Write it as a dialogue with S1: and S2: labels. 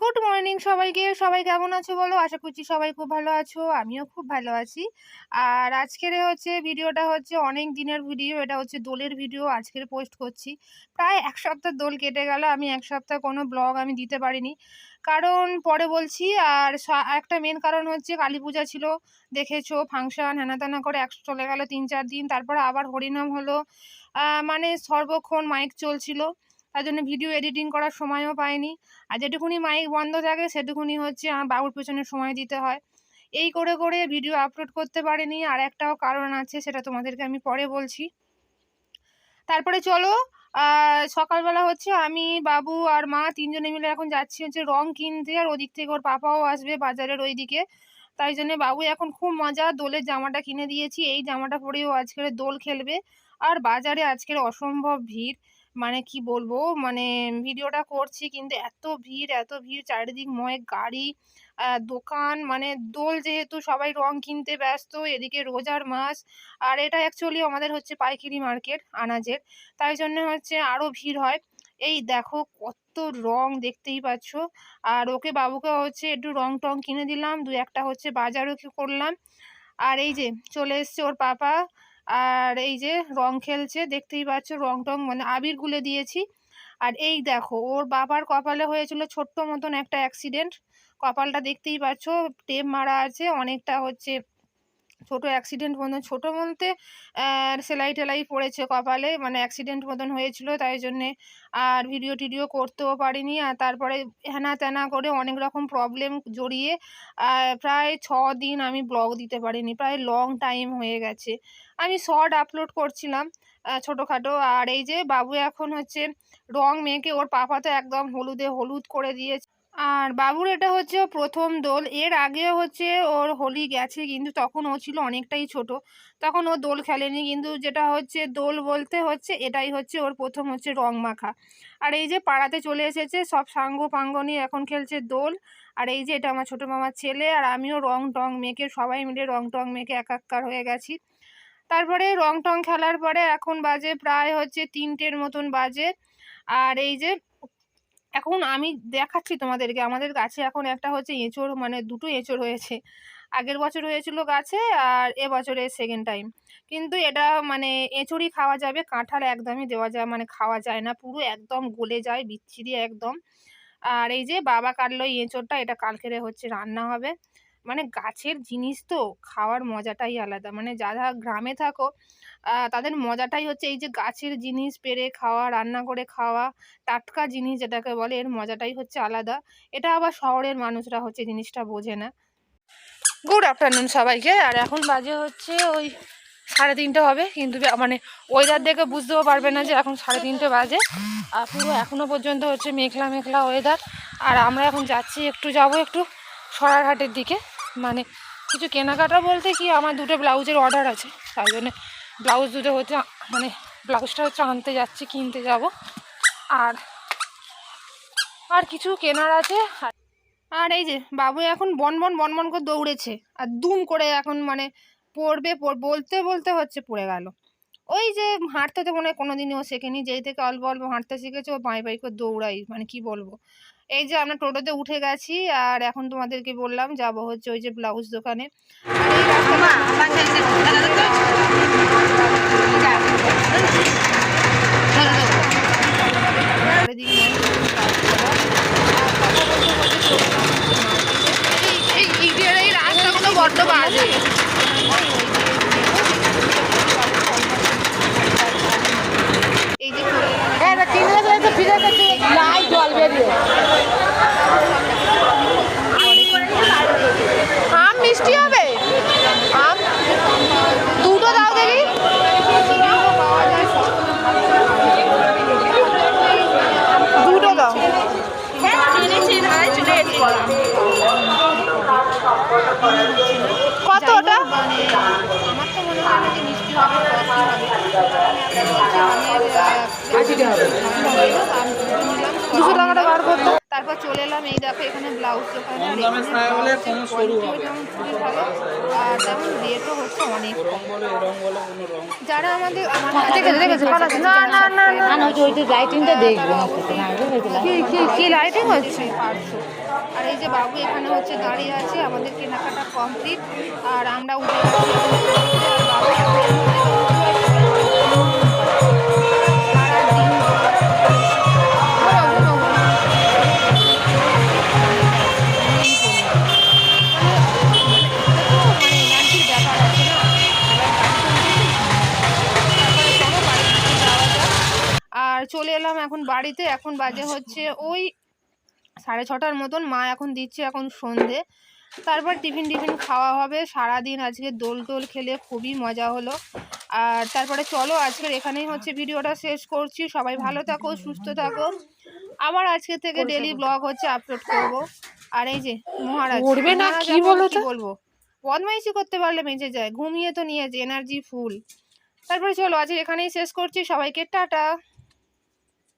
S1: Good morning সবাইকে। সবাই কেমন আছো বলো? আশা করছি সবাই খুব ভালো আছো। আমিও খুব ভালো আছি। আর আজকের ভিডিওটা হচ্ছে অনেক দিনের ভিডিও। এটা হচ্ছে দোলের ভিডিও আজকের পোস্ট করছি। প্রায় ১ সপ্তাহ দোল কেটে গেল। আমি ১ সপ্তাহ কোনো ব্লগ আমি দিতে পারিনি। কারণ পরে বলছি। আর একটা মেন কারণ হচ্ছে কালীপূজা ছিল। দেখেছো ফাংশন হেনা-তেনা করে চলে গেল ৩-৪ দিন। তারপরে আবার হরিনাম হলো। মানে সর্বক্ষণ মাইক চলছিল। তার জন্য ভিডিও এডিটিং করার সময়ও পাইনি। আর যেটুকুনি মাইক বন্ধ থাকে সেটুকুনি হচ্ছে আমার বাবুর পেছনে সময় দিতে হয়। এই করে, করে ভিডিও আপলোড করতে পারিনি। আর একটাও কারণ আছে, সেটা তোমাদেরকে আমি পরে বলছি। তারপরে চলো সকালবেলা হচ্ছে আমি, বাবু আর মা ৩ জনে মিলে এখন যাচ্ছি হচ্ছে রং কিনতে। আর ওদিক থেকে ওর পাপাও আসবে বাজারের ওইদিকে। তাই জন্যে বাবু এখন খুব মজা, দোলের জামাটা কিনে দিয়েছি। এই জামাটা পরেই ও আজকের দোল খেলবে। আর বাজারে আজকের অসম্ভব ভিড়। মানে কি বলবো, মানে ভিডিওটা করছি কিন্তু এত ভিড় চারিদিকময় গাড়ি, দোকান, মানে দোল যেহেতু সবাই রং কিনতে ব্যস্ত, এদিকে রোজার মাস। আর এটা অ্যাকচুয়ালি আমাদের হচ্ছে পাইকারি মার্কেট আনাজের। তাই জন্য হচ্ছে আরও ভিড় হয়। এই দেখো কত রং, দেখতেই পাচ্ছ। আর বাবুকে হচ্ছে একটু রং-টং কিনে দিলাম। ২-১টা হচ্ছে বাজারও করলাম। আর এই যে চলে এসছে ওর পাপা। আর এই যে রং খেলছে, দেখতেই পাচ্ছ রং-টং মানে আবির গুলে দিয়েছি। আর এই দেখো ওর বাবার কপালে হয়েছিল ছোট্ট মতন একটা অ্যাক্সিডেন্ট। কপালটা দেখতেই পাচ্ছ, টেপ মারা আছে অনেকটা হচ্ছে ছোট অ্যাক্সিডেন্ট মতন, ছোট বলতে সেলাই-টেলাই পড়েছে কপালে, মানে অ্যাক্সিডেন্ট মতন হয়েছিল তাই জন্যে আর ভিডিও-টিডিও করতেও পারিনি। আর তারপরে হেনা-তেনা করে অনেক রকম প্রবলেম জড়িয়ে প্রায় ৬ দিন আমি ব্লগ দিতে পারিনি। প্রায় লং টাইম হয়ে গেছে। আমি শর্ট আপলোড করছিলাম ছোটখাটো। আর এই যে বাবু এখন হচ্ছে রং মেখে, ওর পাপা তো একদম হলুদে হলুদ করে দিয়েছে। আর বাবুর এটা হচ্ছে ১ম দোল। এর আগেও হচ্ছে ওর হোলি গেছে, কিন্তু তখন ও ছিল অনেকটাই ছোট। তখন ও দোল খেলেনি। কিন্তু যেটা হচ্ছে দোল বলতে হচ্ছে এটাই হচ্ছে ওর ১ম হচ্ছে রং মাখা। আর এই যে পাড়াতে চলে এসেছে সব সাঙ্গ-পাঙ্গ নিয়ে এখন খেলছে দোল। আর এই যে এটা আমার ছোট মামার ছেলে। আর আমিও রং-টং মেখে, সবাই মিলে রং-টং মেখে একাকার হয়ে গেছি। তারপরে রং-টং খেলার পরে এখন বাজে প্রায় হচ্ছে ৩টের মতন বাজে। আর এই যে এখন আমি দেখাচ্ছি তোমাদেরকে, আমাদের গাছে এখন একটা হচ্ছে এঁচোড়, মানে ২টো এঁচোড় হয়েছে। আগের বছর হয়েছিল গাছে, আর এবছরে সেকেন্ড টাইম। কিন্তু এটা মানে এঁচোড়ই খাওয়া যাবে, কাঁঠাল একদমই দেওয়া যায়, মানে খাওয়া যায় না, পুরো একদম গলে যায়, বিচ্ছিরি একদম। আর এই যে বাবা কাটলো এই এঁচোড়টা, এটা কালকেরে হচ্ছে রান্না হবে। মানে গাছের জিনিস তো খাওয়ার মজাটাই আলাদা। মানে যারা গ্রামে থাকো তাদের মজাটাই হচ্ছে এই যে গাছের জিনিস পেড়ে খাওয়া, রান্না করে খাওয়া, টাটকা জিনিস যেটাকে বলে, এর মজাটাই হচ্ছে আলাদা। এটা আবার শহরের মানুষরা হচ্ছে জিনিসটা বোঝে না। গুড আফটারনুন সবাইকে। আর এখন বাজে হচ্ছে ওই 3:30 হবে, কিন্তু মানে ওয়েদার দেখে বুঝতেও পারবে না যে এখন 3:30 বাজে। আর পুরো এখনও পর্যন্ত হচ্ছে মেঘলা মেঘলা ওয়েদার। আর আমরা এখন যাচ্ছি, যাবো একটু সরারহাটের দিকে। মানে কিছু কেনাকাটা বলতে কি, আমার 2টো ব্লাউজের অর্ডার আছে, তাই জন্যে ব্লাউজ দুটো হচ্ছে, মানে ব্লাউজটা হচ্ছে আনতে যাচ্ছি, কিনতে যাব। আর আর কিছু কেনার আছে। আর এই যে বাবু এখন বনবন করে দৌড়েছে, আর দুম করে এখন মানে পড়বে, বলতে বলতে হচ্ছে পড়ে গেল। ওই যে হাঁটতে তো মনে হয় কোনোদিনই ও শেখেনি, যেই থেকে অল্প অল্প হাঁটতে শিখেছে ও পায়ে পায়ে করে দৌড়াই, মানে কি বলবো। এই যে আমরা টোটোতে উঠে গেছি, আর এখন তোমাদেরকে বললাম যাব হচ্ছে ওই যে ব্লাউজ দোকানে। আর এই রাস্তাগুলো বড্ড বাজে। এই যে আম মিষ্টি হবে, আম 2টো দাও দেখি। দুটো দাও। কত ওটা? মানে আমার তো মনে হয় না যে মিষ্টি হবে, কফি হবে। 200 টাকাটা বার করতে। তারপর আবার চলে এলাম এই দেখো এখানে ব্লাউজ দোকানে। আর
S2: দামে ছায়া হলে
S1: এখানে
S2: কোনো সরু
S1: কোয়ালিটিও
S2: হবে
S1: যেমন খুবই ভালো আর তেমন রেটও হচ্ছে অনেক
S2: রং
S1: কম।
S2: বলো এ রং বলো কোনো রং
S1: যারা আমার কাছাকাছি যারা subscriber তারা অবশ্যই
S3: কি লাইটিং হচ্ছে?
S1: 500। আর এই যে বাবু এখানে হচ্ছে দাঁড়িয়ে আছে, আমাদের কেনাকাটা কমপ্লিট আর আমরা উঠে গেছি এখন টোটোতে। আর বাবু এখন এর মধ্যে তো উঠবে আর সবাই সারাদিন ঘুমো ঘুমো ঘুমো ঘুমিয়েই পড়লো। এটা তো এনার্জির ব্যাপার আছে না। এবার বাড়িতে উঠেছি, তারপরে চলো বাড়ির দিকে যাওয়া যাক। আর চলে এলাম এখন বাড়িতে। এখন বাজে হচ্ছে ওই 6:30টার মতন। মা এখন দিচ্ছে এখন সন্ধে, তারপর টিফিন খাওয়া হবে। সারাদিন আজকে দোল টোল খেলে খুবই মজা হলো। আর তারপরে চলো আজকের এখানেই হচ্ছে ভিডিওটা শেষ করছি। সবাই ভালো থাকো, সুস্থ থাকো। আবার আজকে থেকে ডেলি ব্লগ হচ্ছে আপলোড করব। আর এই যে মহারাজ কি বলবো, বদমাইশি করতে পারলে বেঁচে যায়, ঘুমিয়ে তো নিয়েছে, এনার্জি ফুল। তারপরে চলো আজকে এখানেই শেষ করছি। সবাইকে টাটা।